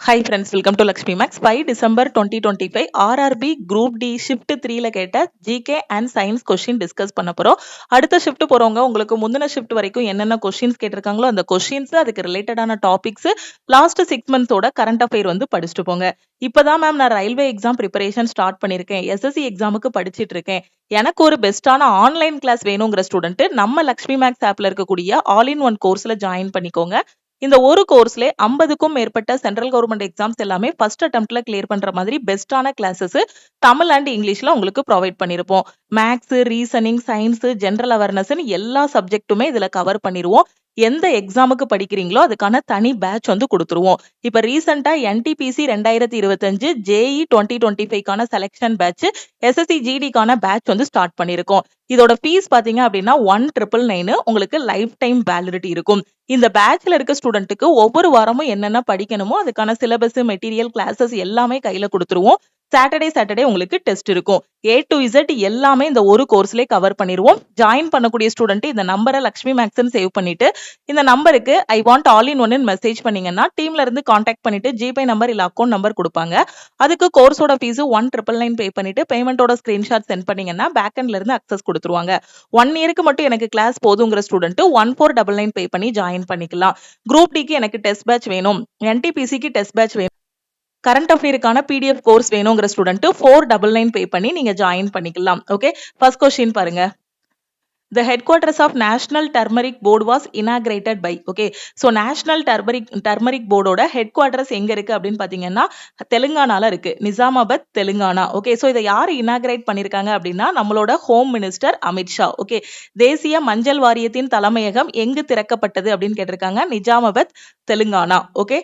Hi friends, welcome to Lakshmi Max. 5 December 2025 RRB Group D Shift 3ல கேட்ட GK and Science question discuss பண்ண போறோம். அடுத்த shift போறவங்க உங்களுக்கு முந்தின ஷிஃப்ட் வரைக்கும் என்னென்ன கொஸ்டின்ஸ் கேட்டிருக்காங்களோ அந்த கொஸ்டின்ஸ் அதுக்கு ரிலேட்டடான டாபிக்ஸ் லாஸ்ட் 6 மந்த்ஸோட கரண்ட் அஃபேர் வந்து படிச்சுட்டு போங்க. இப்பதான் மேம் நான் ரயில்வே எக்ஸாம் ப்ரிப்பரேஷன் ஸ்டார்ட் பண்ணிருக்கேன். SSC எக்ஸாமுக்கு படிச்சிட்டு இருக்கேன். எனக்கு ஒரு பெஸ்டான ஆன்லைன் கிளாஸ் வேணுங்கிற ஸ்டூடெண்ட் நம்ம லக்ஷ்மி மேக்ஸ் ஆப்ல இருக்கக்கூடிய ஆல் இன் ஒன் கோர்ஸ்ல ஜாயின் பண்ணிக்கோங்க. இந்த ஒரு கோர்ஸ்ல 50க்கும் மேற்பட்ட சென்ட்ரல் கவர்மெண்ட் எக்ஸாம்ஸ் எல்லாமே ஃபர்ஸ்ட் அட்டெம்ப்ட்ல கிளியர் பண்ற மாதிரி பெஸ்டான கிளாஸஸ் தமிழ் அண்ட் இங்கிலீஷ்ல உங்களுக்கு ப்ரொவைட் பண்ணிருப்போம். Maths, reasoning, science, general awareness எல்லா சப்ஜெக்ட்டுமே இதுல கவர் பண்ணிருவோம். எந்த எக்ஸாமுக்கு படிக்கிறீங்களோ அதுக்கான தனி பேட்ச் வந்து கொடுத்துருவோம். இப்ப ரீசெண்டா NTPC 2025 JE 2025க்கான செலக்ஷன் பேட்ச், SSC GDக்கான பேட்ச் வந்து ஸ்டார்ட் பண்ணிருக்கோம். இதோட ஃபீஸ் பாத்தீங்க அப்படின்னா 1999 உங்களுக்கு லைஃப் டைம் வேலிடிட்டி இருக்கும். இந்த பேட்ச்ல இருக்க ஸ்டூடெண்ட்டுக்கு ஒவ்வொரு வாரமும் என்னென்ன படிக்கணுமோ அதுக்கான சிலபஸ், மெட்டீரியல், கிளாஸஸ் எல்லாமே கையில கொடுத்துருவோம். சாட்டர்டே உங்களுக்கு டெஸ்ட் இருக்கும். A to Z எல்லாமே இந்த ஒரு கோர்ஸ்லயே கவர் பண்ணிருவோம். ஜாயின் பண்ணக்கூடிய ஸ்டூடெண்ட் இந்த நம்பரை லக்ஷ்மி மேக்ஸ்ன்னு சேவ் பண்ணிட்டு இந்த நம்பருக்கு ஐ வாண்ட் ஆல் இன் ஒன்னு மெசேஜ் பண்ணீங்கன்னா டீம்ல இருந்து கான்டாக்ட் பண்ணிட்டு ஜிபே நம்பர் இல்ல அக்கௌண்ட் நம்பர் கொடுப்பாங்க. அதுக்கு கோர்ஸோட ஃபீஸ் 1999 பே பண்ணிட்டு பேமெண்டோட ஸ்கிரீன்ஷாட் சென்ட் பண்ணீங்கன்னா பேக்எண்ட்ல இருந்து அக்சஸ் கொடுத்துருவாங்க. 1 இயருக்கு மட்டும் எனக்கு கிளாஸ் போதுங்கிற ஸ்டூடெண்ட் 1499 பே பண்ணி ஜாயின் பண்ணிக்கலாம். குரூப் டிக்கு எனக்கு டெஸ்ட் பேட்ச் வேணும், NTPCக்கு டெஸ்ட் பேட்ச் வேணும், கரண்ட் அஃபேருக்கான PDF கோர்ஸ் வேணுங்கிற ஸ்டூடெண்ட் 499 பே பண்ணி நீங்க ஜாயின் பண்ணிக்கலாம். ஓகே, ஃபர்ஸ்ட் क्वेश्चन பாருங்க. The headquarters of National Turmeric Board was inaugurated by. Okay, so National Turmeric Board ஓட headquarters எங்க இருக்கு அப்படின்னு பாத்தீங்கன்னா தெலுங்கானால இருக்கு. நிசாமாபாத், தெலுங்கானா. ஓகே, சோ இதை யார் இனாகிரேட் பண்ணிருக்காங்க அப்படின்னா நம்மளோட ஹோம் மினிஸ்டர் அமித்ஷா. ஓகே, தேசிய மஞ்சள் வாரியத்தின் தலைமையகம் எங்கு திறக்கப்பட்டது அப்படின்னு கேட்டிருக்காங்க. Nizamabad, Telangana. Okay,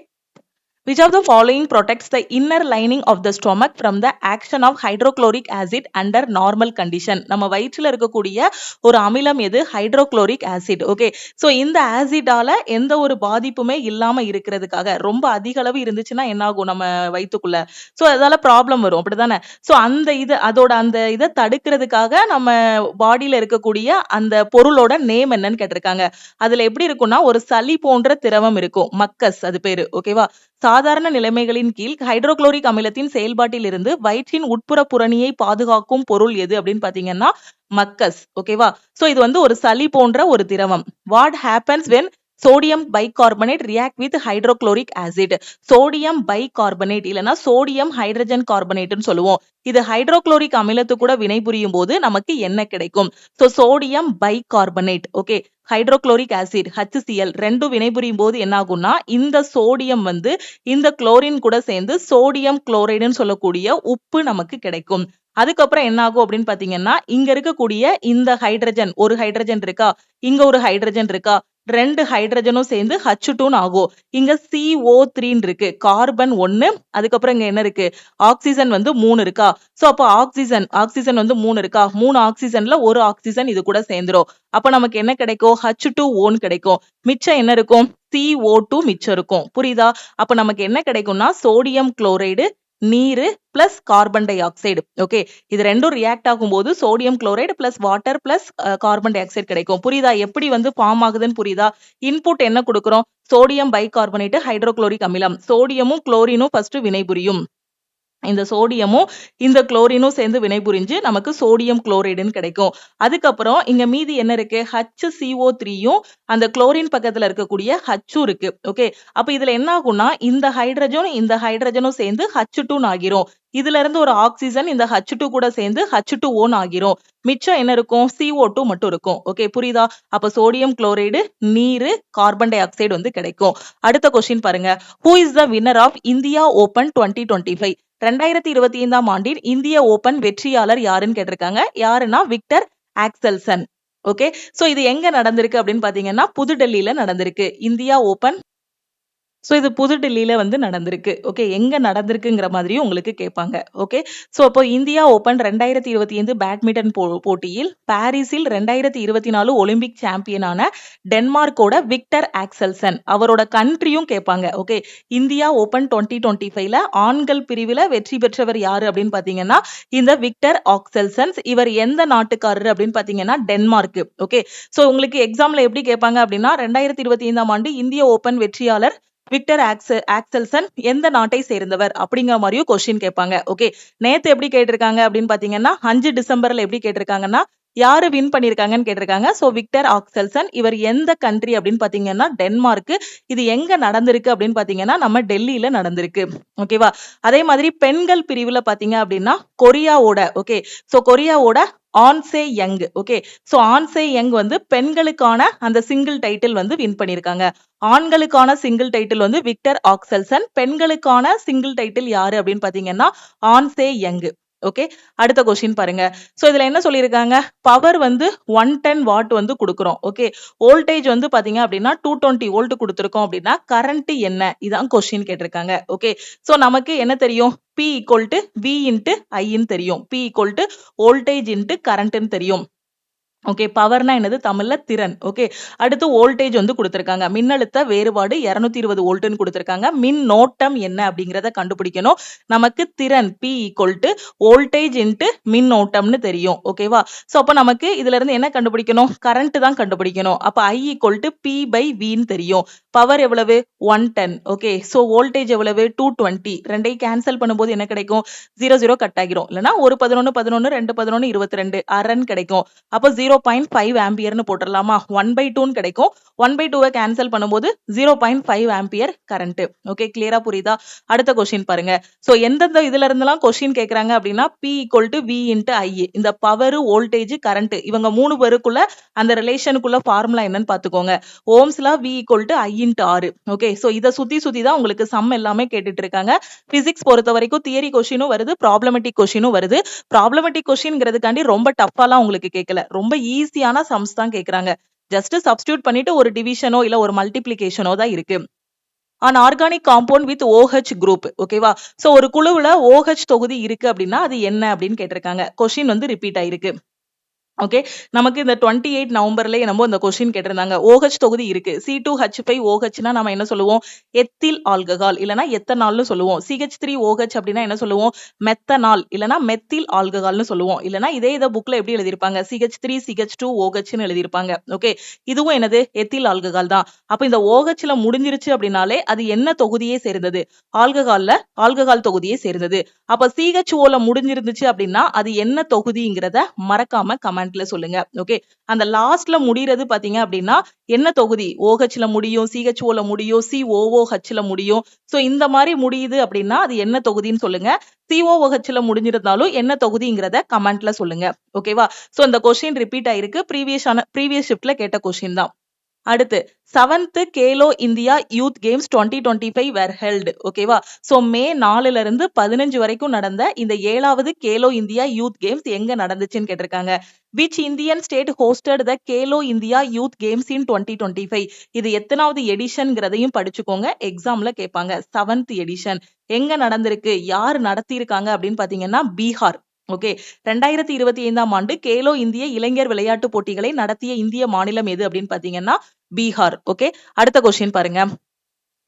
which of the following protects the inner lining of the stomach from the action of hydrochloric acid under normal condition? நம்ம வயிற்றுல இருக்கக்கூடிய ஒரு அமிலம் எது? Hydrochloric acid. ஓகே, சோ இந்த ஆசிடால எந்த ஒரு பாதிப்புமே இல்லாம இருக்கிறதுக்காக, ரொம்ப அதிக அளவு இருந்துச்சுன்னா என்ன ஆகும் நம்ம வயிற்றுக்குள்ள, சோ அதால ப்ராப்ளம் வரும், அப்படிதானே? சோ அந்த இதை தடுக்கிறதுக்காக நம்ம பாடியில இருக்கக்கூடிய அந்த பொருளோட நேம் என்னன்னு கேட்டிருக்காங்க. அதுல எப்படி இருக்கும்னா ஒரு சளி போன்ற திரவம் இருக்கும், மக்கஸ் அது பேரு. ஓகேவா, சாதாரண நிலைமைகளின் கீழ் ஹைட்ரோக்ளோரிக் அமிலத்தின் செயல்பாட்டில் இருந்து வயிற்றின் உட்புற புறணியை பாதுகாக்கும் பொருள் எது அப்படின்னு பாத்தீங்கன்னா மக்கஸ். ஓகேவா, சோ இது வந்து ஒரு சளி போன்ற ஒரு திரவம். What happens when sodium bicarbonate react with hydrochloric acid? Sodium bicarbonate இல்லனா சோடியம் ஹைட்ரஜன் கார்பனேட்னு சொல்லுவோம். இது ஹைட்ரோக்ளோரிக் அமிலத்து கூட வினைபுரியும் போது நமக்கு என்ன கிடைக்கும்? So sodium bicarbonate. Okay, hydrochloric acid HCl ரெண்டும் வினைபுரியும் போது என்ன ஆகும்னா இந்த சோடியம் வந்து இந்த குளோரின் கூட சேர்ந்து சோடியம் குளோரைடுன்னு சொல்லக்கூடிய உப்பு நமக்கு கிடைக்கும். அதுக்கப்புறம் என்ன ஆகும் அப்படின்னு பாத்தீங்கன்னா இங்க இருக்கக்கூடிய இந்த ஹைட்ரஜன், ஒரு ஹைட்ரஜன் இருக்கா, இங்க ஒரு ஹைட்ரஜன் இருக்கா, 2 ஹைட்ரஜனும் சேர்ந்து H2 ஆகும். இங்க CO3 இருக்கு, கார்பன் 1, அதுக்கப்புறம் இங்க என்ன இருக்கு, ஆக்சிஜன் வந்து 3 இருக்கா. சோ அப்போ ஆக்சிஜன் வந்து 3 இருக்கா, 3 ஆக்சிஜன்ல ஒரு ஆக்சிஜன் இது கூட சேர்ந்துரும். அப்ப நமக்கு என்ன கிடைக்கும்? H2O கிடைக்கும். மிச்சம் என்ன இருக்கும்? CO2 மிச்சம் இருக்கும். புரியுதா? அப்ப நமக்கு என்ன கிடைக்கும்னா சோடியம் குளோரைடு, நீரு plus carbon di oxide. Okay, இது ரெண்டும் ரியாக்ட் ஆகும்போது sodium chloride plus water plus carbon di oxide கிடைக்கும். புரியுதா? எப்படி வந்து ஃபார்ம் ஆகுதுன்னு புரியுதா? இன்புட் என்ன கொடுக்குறோம்? சோடியம் பைகார்பனேட் ஹைட்ரோக்ளோரிக் அமிலம். சோடியமும் குளோரினும் ஃபர்ஸ்ட் வினைபுரியும். இந்த சோடியமும் இந்த குளோரினும் சேர்ந்து வினைபுரிஞ்சு நமக்கு சோடியம் குளோரைடுன்னு கிடைக்கும். அதுக்கப்புறம் இங்க மீதி என்ன இருக்கு? HCO3யும் அந்த குளோரின் பக்கத்துல இருக்கக்கூடிய H இருக்கு. ஓகே, அப்ப இதுல என்ன ஆகும்னா இந்த ஹைட்ரஜனும் சேர்ந்து H2 ஆகிரும். இதுல இருந்து ஒரு ஆக்சிஜன் இந்த H2 கூட சேர்ந்து H2O ஆகிரும். மிச்சம் என்ன இருக்கும்? CO2 மட்டும் இருக்கும். ஓகே, புரியுதா? அப்ப சோடியம் குளோரைடு, நீரு, கார்பன் டை ஆக்சைடு வந்து கிடைக்கும். அடுத்த கொஸ்டின் பாருங்க. Who is the winner of India Open 2025? 2025ஆம் ஆண்டின் இந்திய ஓபன் வெற்றியாளர் யாருன்னு கேட்டிருக்காங்க. யாருன்னா விக்டர் ஆக்சல்சன். ஓகே, சோ இது எங்க நடந்திருக்கு அப்படின்னு பாத்தீங்கன்னா புதுடெல்லியில நடந்திருக்கு இந்தியா ஓபன். சோ இது புதுடெல்லியில வந்து நடந்திருக்கு. ஓகே, எங்க நடந்திருக்குங்கிற மாதிரியும் உங்களுக்கு கேட்பாங்க. ஓகே, சோ அப்போ இந்தியா ஓபன் 2025 பேட்மிண்டன் போட்டியில் பாரிஸில் 2024 ஒலிம்பிக் சாம்பியனான டென்மார்க்கோட விக்டர் ஆக்சல்சன் அவரோட கண்ட்ரியும் கேட்பாங்க. ஓகே, இந்தியா ஓபன் 2025ல ஆண்கள் பிரிவுல வெற்றி பெற்றவர் யாரு அப்படின்னு பாத்தீங்கன்னா இந்த விக்டர் ஆக்சல்சன். இவர் எந்த நாட்டுக்காரர் அப்படின்னு பாத்தீங்கன்னா டென்மார்க். ஓகே, சோ உங்களுக்கு எக்ஸாம்ல எப்படி கேட்பாங்க அப்படின்னா 2025ஆம் ஆண்டு இந்திய ஓபன் வெற்றியாளர் விக்டர் ஆக்சல்சன் எந்த நாட்டை சேர்ந்தவர் அப்படிங்கிற மாதிரியும் கொஸ்டின் கேட்பாங்க. ஓகே, நேத்து எப்படி கேட்டிருக்காங்க அப்படின்னு பாத்தீங்கன்னா 5 டிசம்பர்ல எப்படி கேட்டிருக்காங்கன்னா யாரு வின் பண்ணிருக்காங்கன்னு கேட்டிருக்காங்க. சோ விக்டர் ஆக்சல்சன் இவர் எந்த கண்ட்ரி அப்படின்னு பாத்தீங்கன்னா டென்மார்க். இது எங்க நடந்திருக்கு அப்படின்னு பாத்தீங்கன்னா நம்ம டெல்லியில நடந்திருக்கு. ஓகேவா? அதே மாதிரி பெண்கள் பிரிவுல பாத்தீங்க அப்படின்னா கொரியாவோட ஓகே, சோ கொரியாவோட An Se Young. Okay, so An Se Young வந்து பெண்களுக்கான அந்த சிங்கிள் டைட்டில் வந்து வின் பண்ணிருக்காங்க. ஆண்களுக்கான சிங்கிள் டைட்டில் வந்து விக்டர் ஆக்சல்சன், பெண்களுக்கான சிங்கிள் டைட்டில் யாரு அப்படின்னு பாத்தீங்கன்னா ஆன்சே யங். ஓகே, அடுத்த கொஸ்டின் பாருங்க. சோ இதுல என்ன சொல்லியிருக்காங்க, பவர் வந்து 110 வாட் வந்து கொடுக்குறோம். ஓகே, வோல்டேஜ் வந்து பாத்தீங்க அப்படின்னா 220 வோல்ட் கொடுத்துருக்கோம் அப்படின்னா கரண்ட் என்ன, இதான் கொஸ்டின் கேட்டிருக்காங்க. ஓகே, சோ நமக்கு என்ன தெரியும், P equal to V into I ன்னு தெரியும். P equal to voltage into current ன்னு தெரியும். ஓகே, பவர்னா என்னது, தமிழ்ல திறன். ஓகே, அடுத்து வோல்டேஜ் வந்து கொடுத்திருக்காங்க, மின்னழுத்த வேறுபாடு 220 வோல்ட்னு கொடுத்திருக்காங்க. மின்னோட்டம் என்ன அப்படிங்கறத கண்டுபிடிக்கணும். நமக்கு திறன் P equal to voltage into மின்னோட்டம்னு தெரியும். ஓகேவா? சோ அப்ப நமக்கு இதுல இருந்து என்ன கண்டுபிடிக்கணும், கரண்ட் தான் கண்டுபிடிக்கணும். அப்ப I equal to P by V ன்னு தெரியும். பவர் எவ்வளவு, 110. ஓகே, சோ வோல்டேஜ் எவ்வளவு, 220. ரெண்டையும் கேன்சல் பண்ணும்போது என்ன கிடைக்கும், 0 கட் ஆகிரும். இல்லனா ஒரு 11 11 2 11 22 அரைன்னு கிடைக்கும். அப்ப 0.5 ஆம்பியர்னு போட்டுடலாமா, 1/2 கிடைக்கும். 1/2 கேன்சல் பண்ணும்போது 0.5 ஆம்பியர் கரண்ட். ஓகே, கிளியரா புரியுதா? அடுத்த கொஸ்டின் பாருங்க. சோ எந்தெந்த இதுல இருந்தெல்லாம் கொஸ்டின் கேக்குறாங்க அப்படின்னா P equal to V into I. இந்த பவர், வோல்டேஜ், கரண்ட் இவங்க 3 பேருக்குள்ள அந்த ரிலேஷனுக்குள்ள ஃபார்முலா என்னன்னு பாத்துக்கோங்க. Ohm's law V equal to I into R. Okay, so இத சுத்தி சுத்தி தான் உங்களுக்கு சம் எல்லாமே கேட்டுட்டு இருக்காங்க. பிசிக்ஸ் பொறுத்த வரைக்கும் தியரி கொஸ்டினும் வருது, ப்ராப்ளமேட்டிக் கொஸ்டினும் வருது. ப்ராப்ளமேட்டிக் கொஸ்டின்ங்கிறதுக்காண்டி ரொம்ப டஃப்பாலாம் உங்களுக்கு கேட்கல, ரொம்ப ஈஸியான சம்ஸ் தான் கேக்குறாங்க. ஜஸ்ட் சப்ஸ்டியூட் பண்ணிட்டு ஒரு டிவிஷனோ இல்ல ஒரு மல்டிப்ளிகேஷனோ தான் இருக்கு. an organic compound with OH group. ஓகேவா? சோ ஒரு குழுவுல OH தொகுதி இருக்கு அப்படின்னா அது என்ன அப்படின்னு கேட்டிருக்காங்க. கொஸ்டின் வந்து ரிப்பீட் ஆயிருக்கு. ஓகே, நமக்கு இந்த 28 நவம்பர்லயே நம்ம இந்த கொஸ்டின் கேட்டிருந்தாங்க. OH தொகுதி இருக்கு, C2H5OH னா நம்ம என்ன சொல்லுவோம், எத்தில் ஆல்கஹால் இல்லனா எத்தனால்னு சொல்லுவோம். CH3OH அப்படின்னா என்ன சொல்லுவோம், மெத்தனால் இல்லனா மெத்தில் ஆல்கஹால்னு சொல்லுவோம். இல்லனா இதே புக்ல எப்படி எழுதிருப்பாங்க, CH3CH2OH ன்னு எழுதிருப்பாங்க. ஓகே, இதுவும் என்னது, எத்தில் ஆல்கஹால் தான். அப்ப இந்த OH ல முடிஞ்சிருச்சு அப்படினாலே அது என்ன தொகுதியை சேர்ந்தது, ஆல்கஹால் தொகுதியை சேர்ந்தது. அப்ப CHO ல முடிஞ்சிருந்துச்சு அப்படின்னா அது என்ன தொகுதிங்கிறத மறக்காம கமெண்ட்ல சொல்லுங்க. ஓகே, அந்த லாஸ்ட்ல முடியிறது பாத்தீங்க அப்படின்னா என்ன தொகுதி, OH ல முடியும், CHO ல முடியும், COOH ல முடியும். சோ இந்த மாதிரி முடியுது அப்படின்னா அது என்ன தொகுதின்னு சொல்லுங்க. COOH ல முடிஞ்சிருந்தாலும் என்ன தொகுதிங்கிறத கமெண்ட்ல சொல்லுங்க. ஓகேவா? சோ இந்த கொஸ்டின் ரிப்பீட் ஆயிருக்கு, ப்ரீவியஸ் ஷிஃப்ட்ல கேட்ட கொஸ்டின் தான். அடுத்து 7th Khelo India youth games 2025 were held. ஓகேவா? சோ மே 4ல இருந்து 15 வரைக்கும் நடந்த இந்த 7வது கேலோ இந்தியா யூத் கேம்ஸ் எங்க நடந்துச்சுன்னு கேட்டிருக்காங்க. Which Indian state hosted the Khelo India youth games in 2025? இது எத்தனாவது எடிஷன்ங்கிறதையும் படிச்சுக்கோங்க, எக்ஸாம்ல கேட்பாங்க. 7th எடிஷன் எங்க நடந்திருக்கு, யார் நடத்தியிருக்காங்க அப்படின்னு பாத்தீங்கன்னா பீகார். ஓகே, 2025ஆம் ஆண்டு கேலோ இந்திய இளைஞர் விளையாட்டு போட்டிகளை நடத்திய இந்திய மாநிலம் எது அப்படின்னு பாத்தீங்கன்னா பீகார். ஓகே, அடுத்த கொஸ்டின் பாருங்க.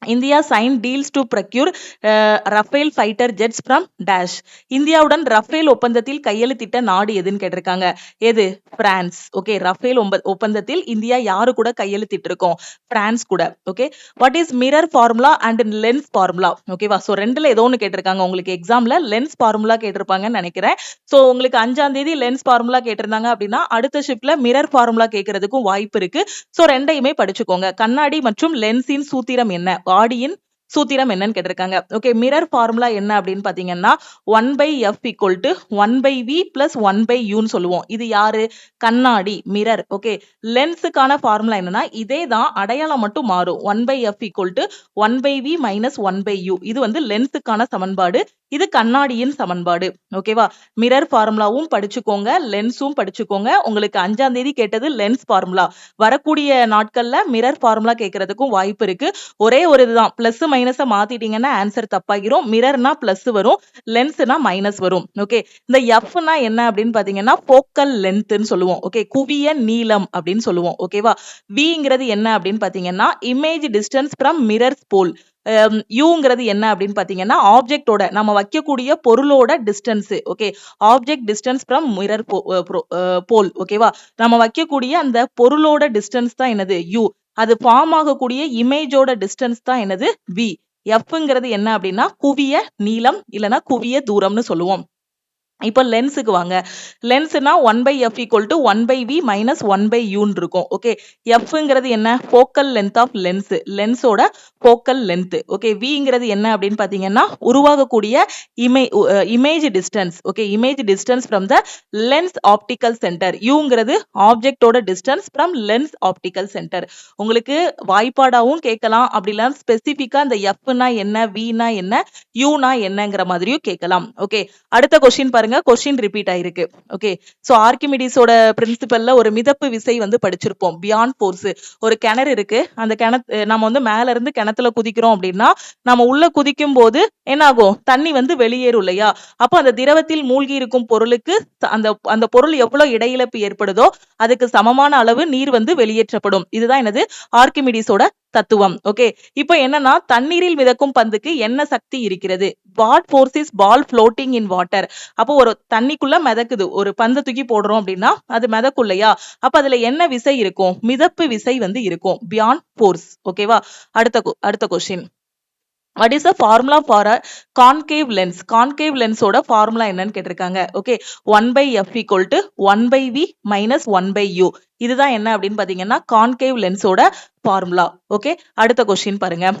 India sign deals to procure Rafale fighter jets from dash. இந்தியாவுடன் ரஃபேல் ஒப்பந்தத்தில் கையெழுத்திட்ட நாடு எதுன்னு கேட்டிருக்காங்க. எது, பிரான்ஸ். ஓகே, ரஃபேல் ஒப்பந்தத்தில் இந்தியா யாரு கூட கையெழுத்திட்டு இருக்கோம், பிரான்ஸ் கூட. Okay, what is mirror formula and lens formula? ஓகேவா? சோ ரெண்டுல ஏதோ ஒன்னு கேட்டிருக்காங்க. உங்களுக்கு எக்ஸாம்ல லென்ஸ் ஃபார்முலா கேட்டிருப்பாங்கன்னு நினைக்கிறேன். சோ உங்களுக்கு 5ஆம் தேதி லென்ஸ் ஃபார்முலா கேட்டிருந்தாங்க அப்படின்னா அடுத்த ஷிப்ட்ல மிரர் ஃபார்முலா கேட்கறதுக்கும் வாய்ப்பு இருக்கு. சோ ரெண்டையுமே படிச்சுக்கோங்க. கண்ணாடி மற்றும் லென்ஸின் சூத்திரம் என்ன, ஆடியின் சூத்திரம் என்னன்னு கேட்டிருக்காங்க. ஓகே, மிரர் ஃபார்முலா என்ன அப்படின்னு பாத்தீங்கன்னா 1/f equal to 1/v plus 1/u ன்னு சொல்லுவோம். இது யாரு, கண்ணாடி, மிரர். ஓகே, லென்ஸுக்கான ஃபார்முலா என்னன்னா இதே தான், அடையாளம் மட்டும் மாறும். 1/f equal to 1/v minus 1/u. இது வந்து லென்ஸுக்கான சமன்பாடு, இது கண்ணாடியின் சமன்பாடு. ஓகேவா? மிரர் ஃபார்முலாவும் படிச்சுக்கோங்க, லென்ஸும் படிச்சுக்கோங்க. உங்களுக்கு 5ஆம் தேதி கேட்டது லென்ஸ் ஃபார்முலா. வரக்கூடிய நாட்கள்ல மிரர் ஃபார்முலா கேட்கறதுக்கும் வாய்ப்பு இருக்கு. ஒரே ஒரு இதுதான், பிளஸ் மைனஸ மாத்திட்டீங்கன்னா ஆன்சர் தப்பாகிரும். மிரர்னா பிளஸ் வரும், லென்ஸ்னா மைனஸ் வரும். ஓகே, இந்த எஃப்னா என்ன அப்படின்னு பாத்தீங்கன்னா ஃபோக்கல் லென்த்னு சொல்லுவோம். ஓகே, குவிய நீளம் அப்படின்னு சொல்லுவோம். ஓகேவா? விங்கிறது என்ன அப்படின்னு பாத்தீங்கன்னா image distance from mirrors pole. யூங்கிறது என்ன அப்படின்னு பாத்தீங்கன்னா ஆப்ஜெக்டோட, நம்ம வைக்கக்கூடிய பொருளோட distance. Okay, object distance from mirror pole. ஓகேவா? நம்ம வைக்கக்கூடிய அந்த பொருளோட டிஸ்டன்ஸ் தான் என்னது, யூ. அது ஃபார்ம் ஆகக்கூடிய இமேஜோட டிஸ்டன்ஸ் தான் என்னது v. fங்கிறது என்ன அப்படின்னா குவிய நீளம் இல்லைன்னா குவிய தூரம்னு சொல்லுவோம். இப்போ லென்ஸுக்கு வாங்க. லென்ஸ்னா 1/f = 1/v - 1/u இருக்கும். ஓகே, fங்கிறது என்ன? Focal length of lens. லென்ஸோட ஃபோக்கல் லென்த். ஓகே, vங்கிறது என்ன அப்படின்னு பாத்தீங்கன்னா உருவாகக்கூடிய image distance. Okay, image distance from the lens optical centre. uங்கிறது ஆப்ஜெக்டோட distance from lens optical centre. உங்களுக்கு வாய்ப்பாடாவும் கேட்கலாம், அப்படிலாம் ஸ்பெசிபிக்கா அந்த fனா என்ன, vனா என்ன, uனா என்னங்கிற மாதிரியும் கேட்கலாம். ஓகே, அடுத்த கொஸ்டின் பாருங்க. கொஸ்டின் ரிப்பீட் ஆயிருக்கு. ஓகே, சோ ஆர்கிமிடிஸோட பிரின்சிபல்ல ஒரு மிதப்பு விசை வந்து படிச்சிருப்போம். Beyond force. ஒரு கிணறு இருக்கு. அந்த நம்ம வந்து மேல இருந்து கிணத்துல குதிக்கிறோம் அப்படின்னா நம்ம உள்ள குதிக்கும் போது என்ன ஆகும்? தண்ணி வந்து வெளியேறும் இல்லையா? அப்போ அந்த திரவத்தில் மூழ்கி இருக்கும் பொருளுக்கு அந்த அந்த பொருள் எவ்வளவு இடையிழப்பு ஏற்படுதோ அதுக்கு சமமான அளவு நீர் வந்து வெளியேற்றப்படும். இதுதான் என்னது? ஆர்கிமிடிஸோட தத்துவம். ஓகே, இப்போ என்னன்னா தண்ணீரில் மிதக்கும் பந்துக்கு என்ன சக்தி இருக்கிறது? What force is ball floating in water? அப்போ ஒரு தண்ணிக்குள்ள மிதக்குது, ஒரு பந்து தூக்கி போடுறோம் அப்படின்னா அது மிதக்கும் இல்லையா? அப்ப அதுல என்ன விசை இருக்கும்? மிதப்பு விசை வந்து இருக்கும். Beyond force. ஓகேவா? அடுத்த question. What is the formula for a concave lens? Concave lens ஓட formula என்னன்னு கேட்டிருக்காங்க. Okay, 1/f = 1/v - 1/u. இதுதான் என்ன அப்படின்னு பாத்தீங்கன்னா concave lens ஓட formula. ஓகே, அடுத்த கொஸ்டின் பாருங்க.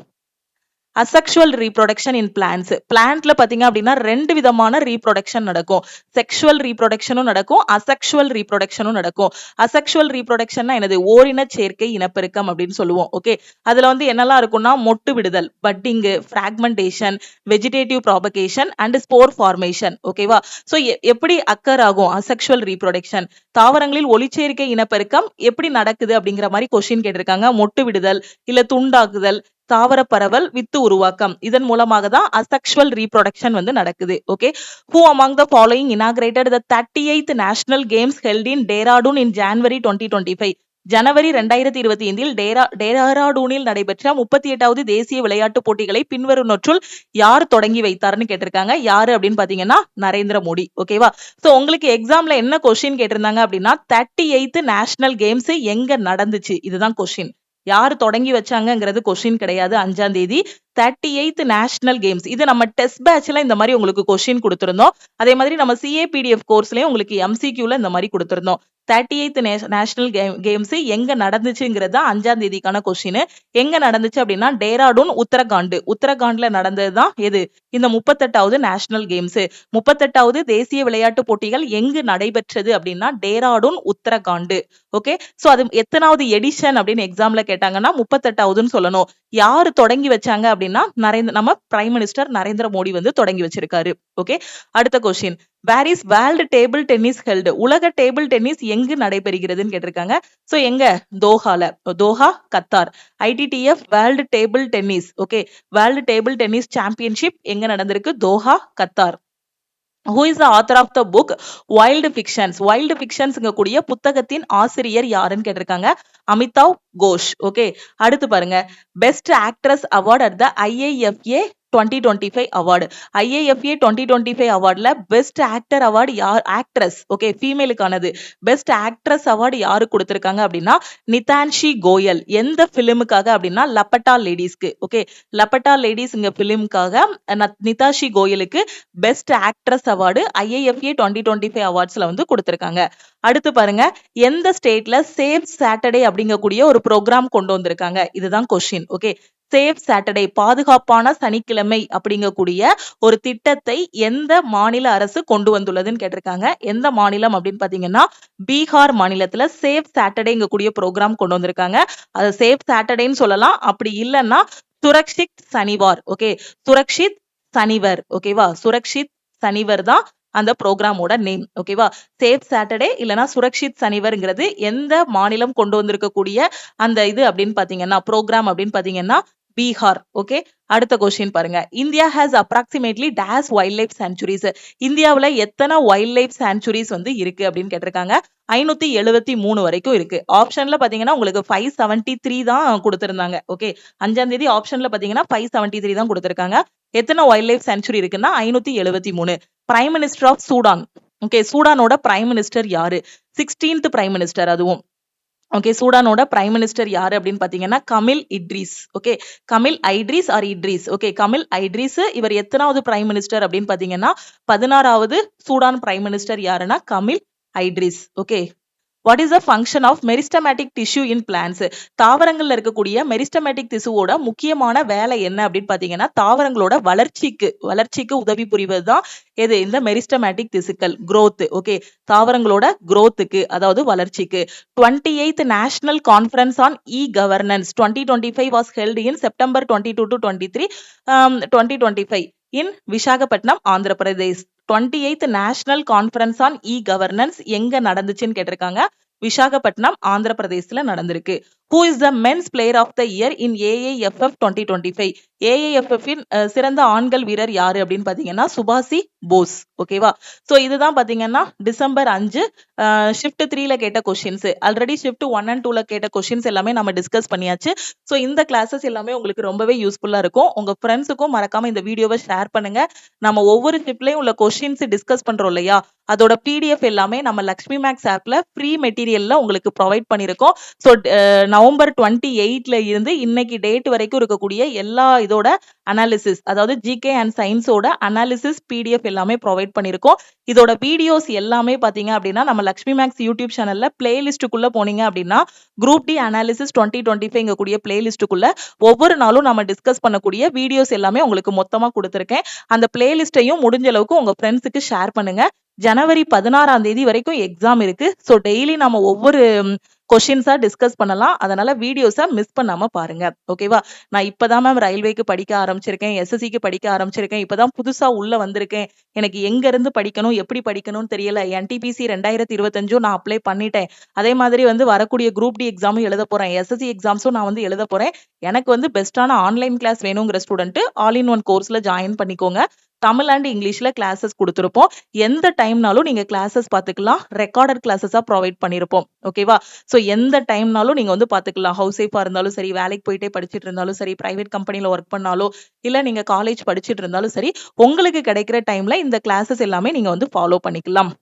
அசெக்சுவல் ரீப்ரொடக்ஷன் இன் பிளான்ஸ். பிளான்ட்ல பாத்தீங்க அப்படின்னா ரெண்டு விதமான ரீப்ரொடக்ஷன் நடக்கும். செக்ஷுவல் ரீப்ரொடக்ஷனும் நடக்கும், அசெக்சுவல் ரீப்ரொடக்ஷனும் நடக்கும். அசெக்சுவல் ரீப்ரொடக்ஷன்னா என்னது? ஓரின சேர்க்கை இனப்பெருக்கம் அப்படின்னு சொல்லுவோம். ஓகே, அதுல வந்து என்னெல்லாம் இருக்கும்னா மொட்டு விடுதல், budding, fragmentation, vegetative propagation and spore formation. ஓகேவா? சோ எப்படி அக்கர் ஆகும் அசெக்சுவல் ரீப்ரொடக்ஷன்? தாவரங்களில் ஒளிச்சேர்க்கை இனப்பெருக்கம் எப்படி நடக்குது அப்படிங்கிற மாதிரி கொஸ்டின் கேட்டிருக்காங்க. மொட்டு விடுதல், இல்ல துண்டாக்குதல், தாவர பரவல், வித்து உருவாக்கம், இதன் மூலமாக தான் அசெக்சுவல் ரீப்ரொடக்ஷன் வந்து நடக்குது. Okay, who among the following inaugurated the 38th national games held in Dehradun in January 2025? ஜனவரி 2025 டேராடூனில் நடைபெற்ற 38வது தேசிய விளையாட்டு போட்டிகளை பின்வருவனற்றுள் யார் தொடங்கி வைத்தார்னு கேட்டிருக்காங்க. யாரு அப்படின்னு பாத்தீங்கன்னா நரேந்திர மோடி. ஓகேவா? சோ உங்களுக்கு எக்ஸாம்ல என்ன கொஸ்டின் கேட்டிருந்தாங்க அப்படின்னா 38th நேஷனல் கேம்ஸ் எங்க நடந்துச்சு? இதுதான் கொஸ்டின். யாரு தொடங்கி வச்சாங்கங்கிறது கொஸ்டின் கிடையாது. 5ஆம் தேதி 38th நேஷனல் கேம்ஸ். இது நம்ம டெஸ்ட் பேட்ச்ல இந்த மாதிரி உங்களுக்கு கொஸ்டின் கொடுத்திருந்தோம். அதே மாதிரி நம்ம சிஏபிடிஎஃப் கோர்ஸ்லயும் உங்களுக்கு எம்சிக்யூல இந்த மாதிரி கொடுத்திருந்தோம். 38th நேஷனல் கேம்ஸ் எங்க நடந்துச்சுங்கிறது 5ஆம் தேதிக்கான கொஸ்டின். எங்க நடந்துச்சு அப்படின்னா டேராடூன், உத்தரகாண்ட்ல நடந்ததுதான் எது? இந்த 38வது நேஷனல் கேம்ஸ். 38வது தேசிய விளையாட்டு போட்டிகள் எங்கு நடைபெற்றது அப்படின்னா டேராடூன், உத்தரகாண்ட். ஓகே, சோ அது எத்தனாவது எடிஷன் அப்படின்னு எக்ஸாம்ல கேட்டாங்கன்னா 38வதுன்னு சொல்லணும். யாரு தொடங்கி வச்சாங்க அப்படின்னா நம்ம பிரைம் மினிஸ்டர் நரேந்திர மோடி வந்து தொடங்கி வச்சிருக்காரு. ஓகே, அடுத்த question. Where is world table tennis held? உலக டேபிள் டென்னிஸ் எங்கு நடைபெறுகிறதுன்னு கேட்டிருக்காங்க. சோ எங்க? Doha, Qatar. ITTF world table tennis. Okay, world table tennis championship எங்க நடந்திருக்கு? Doha, Qatar. Who is the author of the book Wild Fictions? Wild Fictions கூடிய புத்தகத்தின் ஆசிரியர் யாருன்னு கேட்டிருக்காங்க. அமிதாவ் கோஷ். ஓகே, அடுத்து பாருங்க. Best actress award at the IIFA 2025 award. IIFA 2025 அவார்ட்ல பெஸ்ட் ஆக்டர் அவார்டு யார்? ஆக்ட்ரஸ். ஓகே, ஃபீமேலுக்கானது. பெஸ்ட் ஆக்ட்ரஸ் அவார்டு யாரு கொடுத்திருக்காங்க அப்படின்னா நிதான்ஷி கோயல். எந்த பிலிமுக்காக அப்படின்னா லப்பட்டா லேடிஸ்க்கு. ஓகே, லப்பட்டா லேடிஸ் பிலிமுக்காக நிதான்ஷி கோயலுக்கு பெஸ்ட் ஆக்ட்ரஸ் அவார்டு IIFA 2025 அவார்ட்ஸ்ல வந்து கொடுத்திருக்காங்க. அடுத்து பாருங்க. எந்த ஸ்டேட்ல சேவ் சாட்டர்டே அப்படிங்கக்கூடிய ஒரு ப்ரோக்ராம் கொண்டு வந்திருக்காங்க? இதுதான் கொஸ்டின். ஓகே, சேவ் சாட்டர்டே, பாதுகாப்பான சனிக்கிழமை அப்படிங்கக்கூடிய ஒரு திட்டத்தை எந்த மாநில அரசு கொண்டு வந்துள்ளதுன்னு கேட்டிருக்காங்க. எந்த மாநிலம் அப்படின்னு பாத்தீங்கன்னா பீகார் மாநிலத்துல சேவ் சாட்டர்டேங்கக்கூடிய ப்ரோக்ராம் கொண்டு வந்திருக்காங்க. அது சேவ் சாட்டர்டேன்னு சொல்லலாம். அப்படி இல்லைன்னா சுரக்ஷித் சனிவார். ஓகே, சுரக்ஷித் சனிவர். ஓகேவா? சுரக்ஷித் சனிவர் தான் அந்த ப்ரோக்ராமோட நேம். ஓகேவா? சேவ் சாட்டர்டே இல்லனா சுரக்ஷித் சனிவர்ங்கிறது எந்த மாநிலம் கொண்டு வந்திருக்கக்கூடிய அந்த இது அப்படின்னு பாத்தீங்கன்னா ப்ரோக்ராம் அப்படின்னு பாத்தீங்கன்னா பீகார். ஓகே, அடுத்த கொஸ்டின் பாருங்க. India has approximately dash wild life sanctuaries? இந்தியாவுல எத்தனை வைல்ட் லைஃப் சாங்சுரிஸ் வந்து இருக்கு அப்படின்னு கேட்டிருக்காங்க. 573 வரைக்கும் இருக்கு. ஆப்ஷன்ல பாத்தீங்கன்னா உங்களுக்கு 573 தான் கொடுத்திருந்தாங்க. ஓகே, 5ஆம் தேதி ஆப்ஷன்ல பாத்தீங்கன்னா 573 தான் கொடுத்திருக்காங்க. எத்தனை வைல்ட் லைஃப் சாங்சுரி இருக்குன்னா 573. Prime minister of Sudan. Okay, சூடானோட பிரைம் மினிஸ்டர் யாரு? 16th prime minister. அதுவும் ஓகே, சூடானோட பிரைம் மினிஸ்டர் யாரு அப்படின்னு பாத்தீங்கன்னா Kamil Idris. Okay, Kamil Idris or Idris. Okay, Kamil Idris. இவர் எத்தனாவது பிரைம் மினிஸ்டர் அப்படின்னு பாத்தீங்கன்னா 16வது சூடான் பிரைம் மினிஸ்டர் யாருன்னா Kamil Idris. Okay, what is the function of meristematic tissue in plants? தாவரங்கள்ல இருக்கக்கூடிய மெரிஸ்டமேட்டிக் திசுவோட முக்கியமான வேலை என்ன அப்படின்னு பாத்தீங்கன்னா தாவரங்களோட வளர்ச்சிக்கு உதவி புரிவது தான் எது இந்த மெரிஸ்டமேட்டிக் திசுக்கள் growth. ஓகே, தாவரங்களோட growthக்கு அதாவது வளர்ச்சிக்கு. 28th national conference on e governance 2025 was held in September 22 to 23 2025 in Visakhapatnam Andhra Pradesh. 28th national conference on e governance எங்க நடந்துச்சுன்னு கேட்டிருக்காங்க. விசாகப்பட்டினம் ஆந்திர பிரதேசத்துல நடந்திருக்கு. Who is the men's player of the year in AIFF 2025? AIFF இன் சிறந்த ஆண்கள் வீரர் யாரு அப்படின்னு பாத்தீங்கன்னா சுபாசி போஸ். ஓகேவா, சோ இதுதான் பாத்தீங்கன்னா டிசம்பர் 5 ஷிஃப்ட் 3ல கேட்ட கொஸ்டின்ஸ். ஆல்ரெடி ஷிஃப்ட் 1 and 2ல கேட்ட கொஸ்டின்ஸ் எல்லாமே நம்ம டிஸ்கஸ் பண்ணியாச்சு. சோ இந்த கிளாஸஸ் எல்லாமே உங்களுக்கு ரொம்பவே யூஸ்ஃபுல்லா இருக்கும். உங்க ஃப்ரெண்ட்ஸுக்கும் மறக்காம இந்த வீடியோவை ஷேர் பண்ணுங்க. நம்ம ஒவ்வொரு ஷிஃப்ட்லயும் உள்ள கொஸ்டின்ஸ் டிஸ்கஸ் பண்றோம் இல்லையா, அதோட பிடிஎஃப் எல்லாமே நம்ம லக்ஷ்மி மேக்ஸ் ஆப்ல ஃப்ரீ மெட்டீரியல்ல உங்களுக்கு ப்ரொவைட் பண்ணிருக்கோம். ஸோ நவம்பர் 28ல இருந்து இன்னைக்கு டேட் வரைக்கும் இருக்கக்கூடிய எல்லா இதோட அனாலிசிஸ், அதாவது ஜிகே அண்ட் சயின்ஸோட அனாலிசிஸ் பிடிஎஃப் எல்லாமே ப்ரொவைட் பண்ணிருக்கோம். இதோட வீடியோஸ் எல்லாமே பாத்தீங்க அப்படின்னா நம்ம லக்ஷ்மி மேக்ஸ் யூடியூப் சேனல்ல பிளேலிஸ்டுக்குள்ள போனீங்க அப்படின்னா குரூப் டி அனாலிசிஸ் 2025 கூடிய பிளேலிஸ்டுக்குள்ள ஒவ்வொரு நாளும் நம்ம டிஸ்கஸ் பண்ணக்கூடிய வீடியோஸ் எல்லாமே உங்களுக்கு மொத்தமா கொடுத்துருக்கேன். அந்த பிளேலிஸ்டையும் முடிஞ்ச அளவுக்கு உங்க ஃப்ரெண்ட்ஸுக்கு ஷேர் பண்ணுங்க. ஜனவரி 16ஆம் தேதி வரைக்கும் எக்ஸாம் இருக்கு. ஸோ டெய்லி நம்ம ஒவ்வொரு கொஸ்டின்ஸா டிஸ்கஸ் பண்ணலாம். அதனால வீடியோஸை மிஸ் பண்ணாம பாருங்க. ஓகேவா, நான் இப்பதான் மேம் ரயில்வேக்கு படிக்க ஆரம்பிச்சிருக்கேன், எஸ்எஸ்சிக்கு படிக்க ஆரம்பிச்சிருக்கேன், இப்பதான் புதுசா உள்ள வந்திருக்கேன், எனக்கு எங்க இருந்து படிக்கணும் எப்படி படிக்கணும்னு தெரியல, என்டிபிசி 2025 நான் அப்ளை பண்ணிட்டேன், அதே மாதிரி வரக்கூடிய குரூப் டி எக்ஸாமும் எழுத போறேன், எஸ்எஸ்சி எக்ஸாம்ஸும் நான் எழுத போறேன், எனக்கு பெஸ்டான ஆன்லைன் கிளாஸ் வேணுங்கிற ஸ்டூடெண்ட் ஆல் இன் ஒன் கோர்ஸ்ல ஜாயின் பண்ணிக்கோங்க. தமிழ் அண்ட் இங்கிலீஷ்ல கிளாஸஸ் கொடுத்துருப்போம். எந்த டைம்னாலும் நீங்க கிளாஸஸ் பாத்துக்கலாம். ரெக்கார்டட் கிளாஸஸா ப்ரொவைட் பண்ணிருப்போம். ஓகேவா, சோ எந்த டைம்னாலும் நீங்க பாத்துக்கலாம். ஹவுஸ் ஒய்ஃபா இருந்தாலும் சரி, வேலைக்கு போயிட்டே படிச்சுட்டு இருந்தாலும் சரி, பிரைவேட் கம்பெனில ஒர்க் பண்ணாலும் இல்ல நீங்க காலேஜ் படிச்சுட்டு இருந்தாலும் சரி, உங்களுக்கு கிடைக்கிற டைம்ல இந்த கிளாஸஸ் எல்லாமே நீங்க ஃபாலோ பண்ணிக்கலாம்.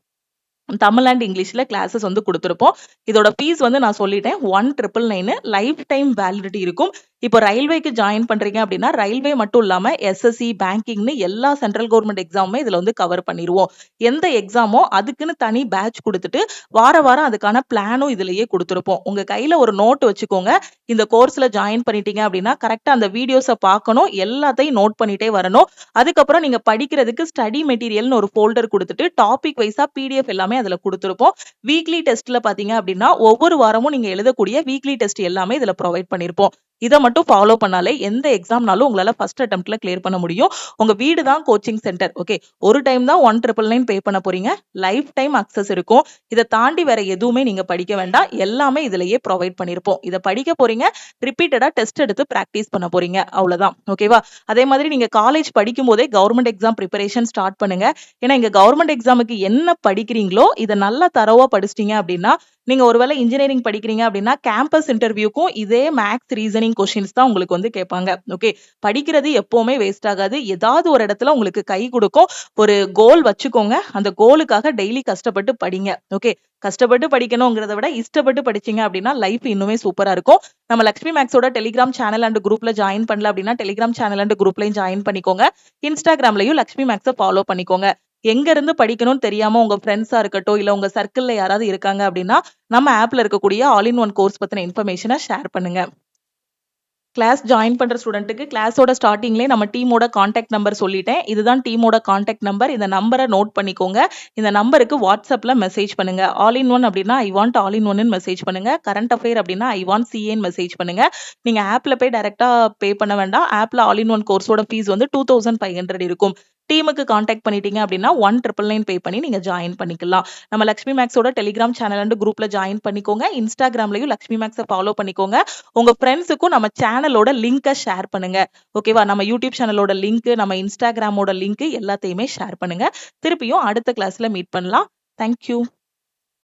தமிழ் அண்ட் இங்கிலீஷ்ல கிளாஸஸ் கொடுத்துருப்போம். இதோட ஃபீஸ் நான் சொல்லிட்டேன் 1999 லைஃப் டைம் வேலிடிட்டி இருக்கும். இப்போ ரயில்வேக்கு ஜாயின் பண்றீங்க அப்படின்னா ரயில்வே மட்டும் இல்லாம எஸ்எஸ்சி பேங்கிங்னு எல்லா சென்ட்ரல் கவர்மெண்ட் எக்ஸாமுமே இதுல கவர் பண்ணிடுவோம். எந்த எக்ஸாமோ அதுக்குன்னு தனி பேட்ச் கொடுத்துட்டு வாரம் அதுக்கான பிளானும் இதுலயே கொடுத்துருப்போம். உங்க கையில ஒரு நோட் வச்சுக்கோங்க. இந்த கோர்ஸ்ல ஜாயின் பண்ணிட்டீங்க அப்படின்னா கரெக்டா அந்த வீடியோஸை பார்க்கணும், எல்லாத்தையும் நோட் பண்ணிட்டே வரணும். அதுக்கப்புறம் நீங்க படிக்கிறதுக்கு ஸ்டடி மெட்டீரியல்னு ஒரு ஃபோல்டர் கொடுத்துட்டு டாபிக் வைஸா பிடிஎஃப் எல்லாமே அதுல கொடுத்துருப்போம். வீக்லி டெஸ்ட்ல பாத்தீங்க அப்படின்னா ஒவ்வொரு வாரமும் நீங்க எழுதக்கூடிய வீக்லி டெஸ்ட் எல்லாமே இதுல ப்ரொவைட் பண்ணிருப்போம். இதை மட்டும் ஃபாலோ பண்ணாலே எந்த எக்ஸாம்னாலும் உங்களால ஃபர்ஸ்ட் அட்டெம்ப்ட்ல கிளியர் பண்ண முடியும். உங்க வீடு தான் கோச்சிங் சென்டர். ஓகே, ஒரு டைம் தான் 1999 பே பண்ண போறீங்க. லைஃப் டைம் அக்சஸ் இருக்கும். இதை தாண்டி வேற எதுவுமே நீங்க படிக்க வேண்டாம். எல்லாமே இதுலயே ப்ரொவைட் பண்ணிருப்போம். இதை படிக்க போறீங்க, ரிப்பீட்டடா டெஸ்ட் எடுத்து பிராக்டிஸ் பண்ண போறீங்க, அவ்வளவுதான். ஓகேவா, அதே மாதிரி நீங்க காலேஜ் படிக்கும் போதே கவர்மெண்ட் எக்ஸாம் ப்ரிப்பரேஷன் ஸ்டார்ட் பண்ணுங்க. ஏன்னா இங்க கவர்மெண்ட் எக்ஸாமுக்கு என்ன படிக்கிறீங்களோ இதை நல்லா தரவா படிச்சிட்டீங்க அப்படின்னா நீங்க ஒருவேளை இன்ஜினியரிங் படிக்கிறீங்க அப்படின்னா கேம்பஸ் இன்டர்வியூக்கும் இதே மேக்ஸ் ரீசனிங் கொஸ்டின்ஸ் தான் உங்களுக்கு கேட்பாங்க. ஓகே, படிக்கிறது எப்பவுமே வேஸ்ட் ஆகாது. ஏதாவது ஒரு இடத்துல உங்களுக்கு கை கொடுக்கும். ஒரு கோல் வச்சுக்கோங்க. அந்த கோலுக்காக டெய்லி கஷ்டப்பட்டு படிங்க. ஓகே, கஷ்டப்பட்டு படிக்கணுங்கிறத விட இஷ்டப்பட்டு படிச்சீங்க அப்படின்னா லைஃப் இன்னுமே சூப்பரா இருக்கும். நம்ம லக்ஷ்மி மேக்ஸோட டெலிகிராம் சேனல் அண்ட் குரூப்ல ஜாயின் பண்ணல அப்படின்னா டெலிகிராம் சேனல் அண்ட் குரூப்லயும் ஜாயின் பண்ணிக்கோங்க. இன்ஸ்டாகிராம்லயும் லக்ஷ்மி மேக்ஸை ஃபாலோ பண்ணிக்கோங்க. எங்க இருந்து படிக்கணும்னு தெரியாம உங்க ஃப்ரெண்ட்ஸா இருக்கட்டும் இல்ல உங்க சர்க்கிள்ல யாராவது இருக்காங்க அப்படின்னா நம்ம ஆப்ல இருக்கக்கூடிய ஆல் இன் ஒன் கோர்ஸ் பத்தின இன்ஃபர்மேஷனை ஷேர் பண்ணுங்க. கிளாஸ் ஜாயின் பண்ற ஸ்டூடெண்ட்டுக்கு கிளாஸோட ஸ்டார்டிங்லேயே நம்ம டீமோட கான்டாக்ட் நம்பர் சொல்லிட்டேன். இதுதான் டீமோட கான்டாக்ட் நம்பர். இந்த நம்பரை நோட் பண்ணிக்கோங்க. இந்த நம்பருக்கு வாட்ஸ்அப்ல மெசேஜ் பண்ணுங்க. ஆல் இன் ஒன் அப்படின்னா ஐ வாண்ட் ஆல் இன் ஒன்னு மெசேஜ் பண்ணுங்க. கரண்ட் அஃபேர் அப்படின்னா ஐ வாண்ட் சிஏன்னு மெசேஜ் பண்ணுங்க. நீங்க ஆப்ல போய் டைரக்டா பே பண்ண வேண்டாம். ஆப்ல ஆல் இன் ஒன் கோர்ஸோட ஃபீஸ் 2500 இருக்கும். டீமுக்கு கான்டாக்ட் பண்ணிட்டீங்க அப்படின்னா 1999 பே பண்ணி நீங்க ஜாயின் பண்ணிக்கலாம். நம்ம லக்ஷ்மி மேக்ஸோட டெலிகிராம் சேனல் அண்ட் குரூப்ல ஜாயின் பண்ணிக்கோங்க. இன்ஸ்டாகிராம்லயும் லக்ஷ்மி மேக்ஸை ஃபாலோ பண்ணிக்கோங்க. உங்க ஃப்ரெண்ட்ஸுக்கும் நம்ம சேனலோட லிங்கை ஷேர் பண்ணுங்க. ஓகேவா, நம்ம யூடியூப் சேனலோட லிங்க், நம்ம இன்ஸ்டாகிராமோட லிங்க் எல்லாத்தையுமே ஷேர் பண்ணுங்க. திருப்பியும் அடுத்த கிளாஸ்ல மீட் பண்ணலாம். தேங்க்யூ.